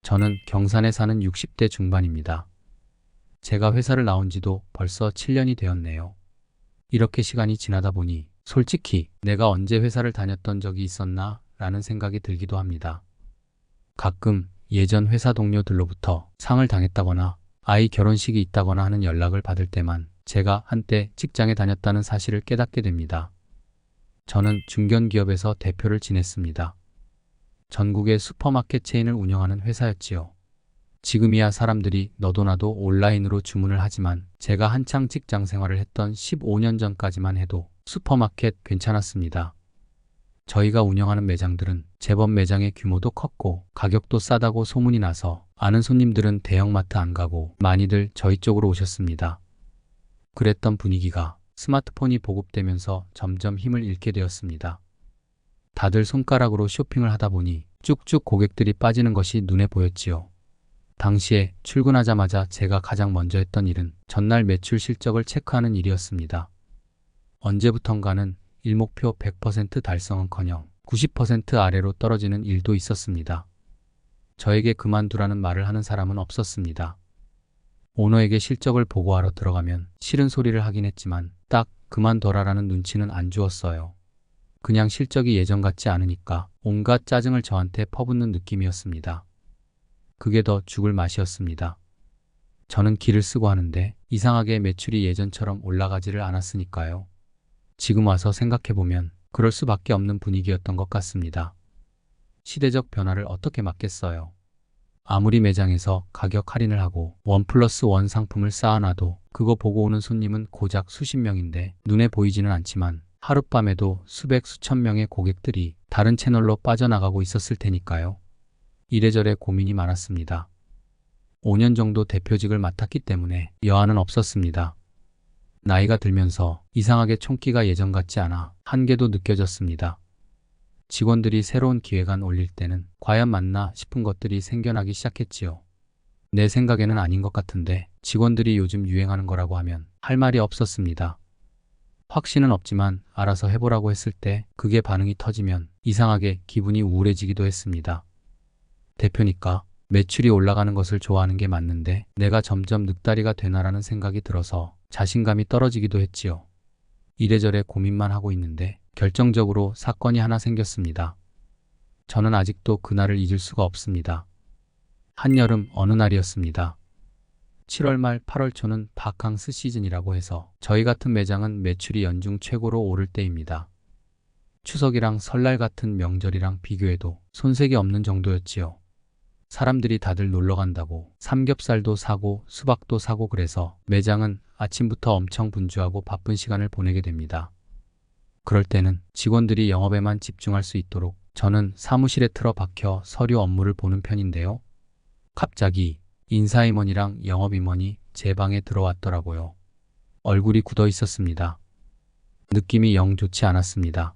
저는 경산에 사는 60대 중반입니다. 제가 회사를 나온 지도 벌써 7년이 되었네요. 이렇게 시간이 지나다 보니 솔직히 내가 언제 회사를 다녔던 적이 있었나 라는 생각이 들기도 합니다. 가끔 예전 회사 동료들로부터 상을 당했다거나 아이 결혼식이 있다거나 하는 연락을 받을 때만 제가 한때 직장에 다녔다는 사실을 깨닫게 됩니다. 저는 중견기업에서 대표를 지냈습니다. 전국의 슈퍼마켓 체인을 운영하는 회사였지요. 지금이야 사람들이 너도 나도 온라인으로 주문을 하지만 제가 한창 직장 생활을 했던 15년 전까지만 해도 슈퍼마켓 괜찮았습니다. 저희가 운영하는 매장들은 제법 매장의 규모도 컸고 가격도 싸다고 소문이 나서 아는 손님들은 대형마트 안 가고 많이들 저희 쪽으로 오셨습니다. 그랬던 분위기가 스마트폰이 보급되면서 점점 힘을 잃게 되었습니다. 다들 손가락으로 쇼핑을 하다 보니 쭉쭉 고객들이 빠지는 것이 눈에 보였지요. 당시에 출근하자마자 제가 가장 먼저 했던 일은 전날 매출 실적을 체크하는 일이었습니다. 언제부턴가는 일목표 100% 달성은커녕 90% 아래로 떨어지는 일도 있었습니다. 저에게 그만두라는 말을 하는 사람은 없었습니다. 오너에게 실적을 보고하러 들어가면 싫은 소리를 하긴 했지만 딱 그만둬라라는 눈치는 안 주었어요. 그냥 실적이 예전 같지 않으니까 온갖 짜증을 저한테 퍼붓는 느낌이었습니다. 그게 더 죽을 맛이었습니다. 저는 기를 쓰고 하는데 이상하게 매출이 예전처럼 올라가지를 않았으니까요. 지금 와서 생각해보면 그럴 수밖에 없는 분위기였던 것 같습니다. 시대적 변화를 어떻게 막겠어요? 아무리 매장에서 가격 할인을 하고 1+1 상품을 쌓아놔도 그거 보고 오는 손님은 고작 수십 명인데 눈에 보이지는 않지만 하룻밤에도 수백 수천 명의 고객들이 다른 채널로 빠져나가고 있었을 테니까요. 이래저래 고민이 많았습니다. 5년 정도 대표직을 맡았기 때문에 여한은 없었습니다. 나이가 들면서 이상하게 총기가 예전 같지 않아 한계도 느껴졌습니다. 직원들이 새로운 기획안 올릴 때는 과연 맞나 싶은 것들이 생겨나기 시작했지요. 내 생각에는 아닌 것 같은데 직원들이 요즘 유행하는 거라고 하면 할 말이 없었습니다. 확신은 없지만 알아서 해보라고 했을 때 그게 반응이 터지면 이상하게 기분이 우울해지기도 했습니다. 대표니까 매출이 올라가는 것을 좋아하는 게 맞는데 내가 점점 늑다리가 되나라는 생각이 들어서 자신감이 떨어지기도 했지요. 이래저래 고민만 하고 있는데 결정적으로 사건이 하나 생겼습니다. 저는 아직도 그날을 잊을 수가 없습니다. 한여름 어느 날이었습니다. 7월 말 8월 초는 바캉스 시즌이라고 해서 저희 같은 매장은 매출이 연중 최고로 오를 때입니다. 추석이랑 설날 같은 명절이랑 비교해도 손색이 없는 정도였지요. 사람들이 다들 놀러 간다고 삼겹살도 사고 수박도 사고 그래서 매장은 아침부터 엄청 분주하고 바쁜 시간을 보내게 됩니다. 그럴 때는 직원들이 영업에만 집중할 수 있도록 저는 사무실에 틀어박혀 서류 업무를 보는 편인데요. 갑자기 인사임원이랑 영업임원이 제 방에 들어왔더라고요. 얼굴이 굳어 있었습니다. 느낌이 영 좋지 않았습니다.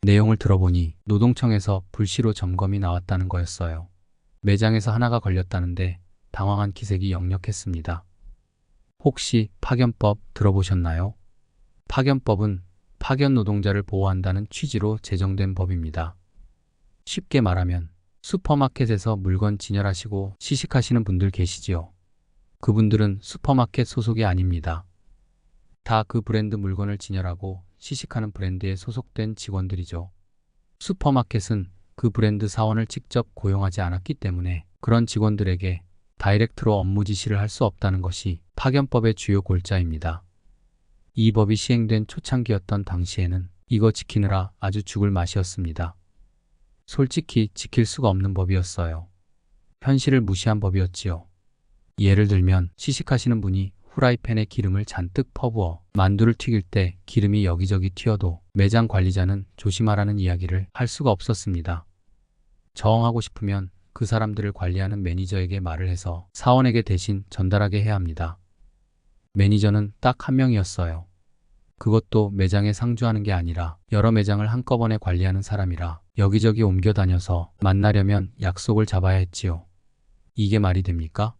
내용을 들어보니 노동청에서 불시로 점검이 나왔다는 거였어요. 매장에서 하나가 걸렸다는데 당황한 기색이 역력했습니다. 혹시 파견법 들어보셨나요? 파견법은 파견 노동자를 보호한다는 취지로 제정된 법입니다. 쉽게 말하면 슈퍼마켓에서 물건 진열하시고 시식하시는 분들 계시지요. 그분들은 슈퍼마켓 소속이 아닙니다. 다 그 브랜드 물건을 진열하고 시식하는 브랜드에 소속된 직원들이죠. 슈퍼마켓은 그 브랜드 사원을 직접 고용하지 않았기 때문에 그런 직원들에게 다이렉트로 업무 지시를 할 수 없다는 것이 파견법의 주요 골자입니다. 이 법이 시행된 초창기였던 당시에는 이거 지키느라 아주 죽을 맛이었습니다. 솔직히 지킬 수가 없는 법이었어요. 현실을 무시한 법이었지요. 예를 들면 시식하시는 분이 후라이팬에 기름을 잔뜩 퍼부어 만두를 튀길 때 기름이 여기저기 튀어도 매장 관리자는 조심하라는 이야기를 할 수가 없었습니다. 저항하고 싶으면 그 사람들을 관리하는 매니저에게 말을 해서 사원에게 대신 전달하게 해야 합니다. 매니저는 딱 한 명이었어요. 그것도 매장에 상주하는 게 아니라 여러 매장을 한꺼번에 관리하는 사람이라 여기저기 옮겨 다녀서 만나려면 약속을 잡아야 했지요. 이게 말이 됩니까?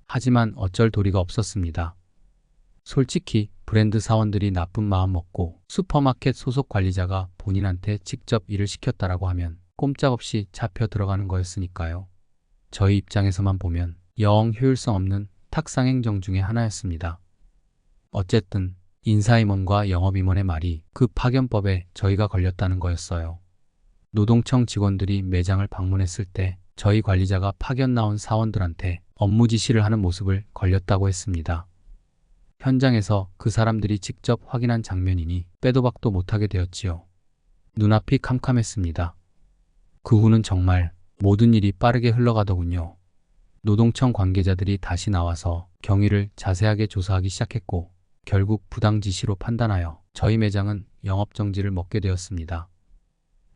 하지만 어쩔 도리가 없었습니다. 솔직히 브랜드 사원들이 나쁜 마음 먹고 슈퍼마켓 소속 관리자가 본인한테 직접 일을 시켰다라고 하면 꼼짝없이 잡혀 들어가는 거였으니까요. 저희 입장에서만 보면 영 효율성 없는 탁상 행정 중의 하나였습니다. 어쨌든 인사임원과 영업임원의 말이 그 파견법에 저희가 걸렸다는 거였어요. 노동청 직원들이 매장을 방문했을 때 저희 관리자가 파견 나온 사원들한테 업무 지시를 하는 모습을 걸렸다고 했습니다. 현장에서 그 사람들이 직접 확인한 장면이니 빼도 박도 못하게 되었지요. 눈앞이 캄캄했습니다. 그 후는 정말 모든 일이 빠르게 흘러가더군요. 노동청 관계자들이 다시 나와서 경위를 자세하게 조사하기 시작했고 결국 부당 지시로 판단하여 저희 매장은 영업정지를 먹게 되었습니다.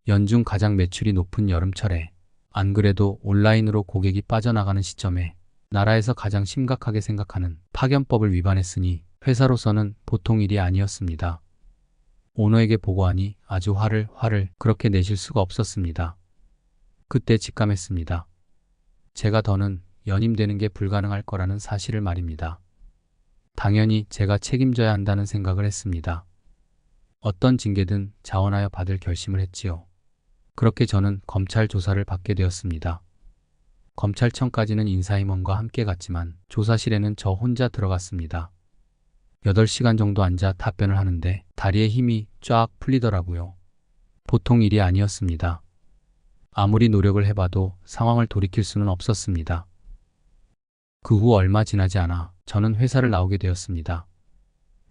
연중 가장 매출이 높은 여름철에 안 그래도 온라인으로 고객이 빠져나가는 시점에 나라에서 가장 심각하게 생각하는 파견법을 위반했으니 회사로서는 보통 일이 아니었습니다. 오너에게 보고하니 아주 화를 그렇게 내실 수가 없었습니다. 그때 직감했습니다. 제가 더는 연임되는 게 불가능할 거라는 사실을 말입니다. 당연히 제가 책임져야 한다는 생각을 했습니다. 어떤 징계든 자원하여 받을 결심을 했지요. 그렇게 저는 검찰 조사를 받게 되었습니다. 검찰청까지는 인사임원과 함께 갔지만 조사실에는 저 혼자 들어갔습니다. 8시간 정도 앉아 답변을 하는데 다리에 힘이 쫙 풀리더라고요. 보통 일이 아니었습니다. 아무리 노력을 해봐도 상황을 돌이킬 수는 없었습니다. 그 후 얼마 지나지 않아 저는 회사를 나오게 되었습니다.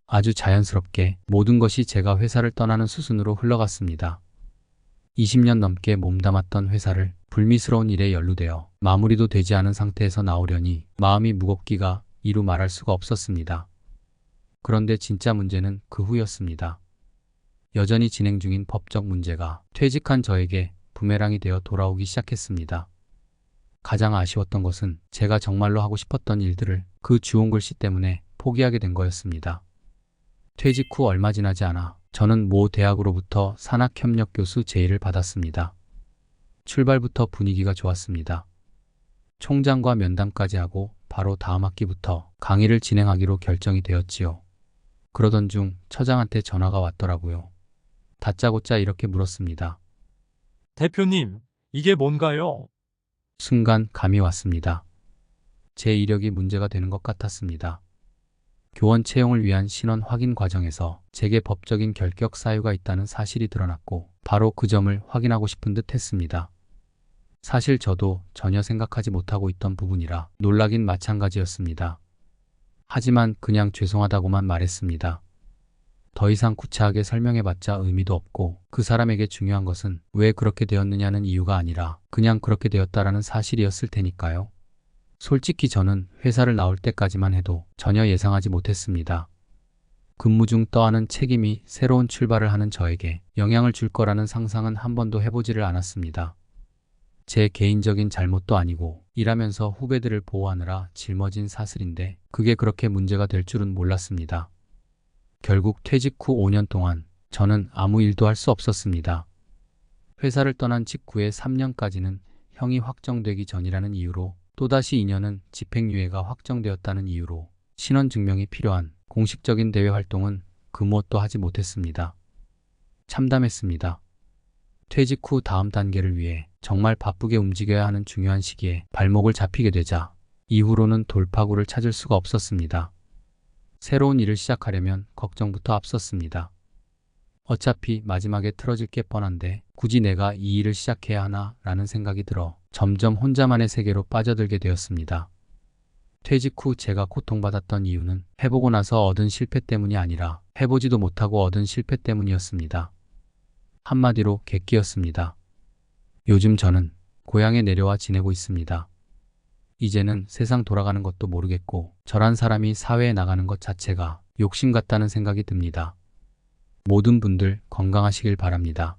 아주 자연스럽게 모든 것이 제가 회사를 떠나는 수순으로 흘러갔습니다. 20년 넘게 몸담았던 회사를 불미스러운 일에 연루되어 마무리도 되지 않은 상태에서 나오려니 마음이 무겁기가 이루 말할 수가 없었습니다. 그런데 진짜 문제는 그 후였습니다. 여전히 진행 중인 법적 문제가 퇴직한 저에게 부메랑이 되어 돌아오기 시작했습니다. 가장 아쉬웠던 것은 제가 정말로 하고 싶었던 일들을 그 주홍 글씨 때문에 포기하게 된 거였습니다. 퇴직 후 얼마 지나지 않아 저는 모 대학으로부터 산학협력 교수 제의를 받았습니다. 출발부터 분위기가 좋았습니다. 총장과 면담까지 하고 바로 다음 학기부터 강의를 진행하기로 결정이 되었지요. 그러던 중 처장한테 전화가 왔더라고요. 다짜고짜 이렇게 물었습니다. 대표님, 이게 뭔가요? 순간 감이 왔습니다. 제 이력이 문제가 되는 것 같았습니다. 교원 채용을 위한 신원 확인 과정에서 제게 법적인 결격 사유가 있다는 사실이 드러났고 바로 그 점을 확인하고 싶은 듯 했습니다. 사실 저도 전혀 생각하지 못하고 있던 부분이라 놀라긴 마찬가지였습니다. 하지만 그냥 죄송하다고만 말했습니다. 더 이상 구체하게 설명해봤자 의미도 없고 그 사람에게 중요한 것은 왜 그렇게 되었느냐는 이유가 아니라 그냥 그렇게 되었다라는 사실이었을 테니까요. 솔직히 저는 회사를 나올 때까지만 해도 전혀 예상하지 못했습니다. 근무 중 떠안은 책임이 새로운 출발을 하는 저에게 영향을 줄 거라는 상상은 한 번도 해보지를 않았습니다. 제 개인적인 잘못도 아니고 일하면서 후배들을 보호하느라 짊어진 사슬인데 그게 그렇게 문제가 될 줄은 몰랐습니다. 결국 퇴직 후 5년 동안 저는 아무 일도 할 수 없었습니다. 회사를 떠난 직후에 3년까지는 형이 확정되기 전이라는 이유로 또다시 2년은 집행유예가 확정되었다는 이유로 신원증명이 필요한 공식적인 대외 활동은 그 무엇도 하지 못했습니다. 참담했습니다. 퇴직 후 다음 단계를 위해 정말 바쁘게 움직여야 하는 중요한 시기에 발목을 잡히게 되자 이후로는 돌파구를 찾을 수가 없었습니다. 새로운 일을 시작하려면 걱정부터 앞섰습니다. 어차피 마지막에 틀어질 게 뻔한데 굳이 내가 이 일을 시작해야 하나 라는 생각이 들어 점점 혼자만의 세계로 빠져들게 되었습니다. 퇴직 후 제가 고통받았던 이유는 해보고 나서 얻은 실패 때문이 아니라 해보지도 못하고 얻은 실패 때문이었습니다. 한마디로 객기였습니다. 요즘 저는 고향에 내려와 지내고 있습니다. 이제는 세상 돌아가는 것도 모르겠고 저란 사람이 사회에 나가는 것 자체가 욕심 같다는 생각이 듭니다. 모든 분들 건강하시길 바랍니다.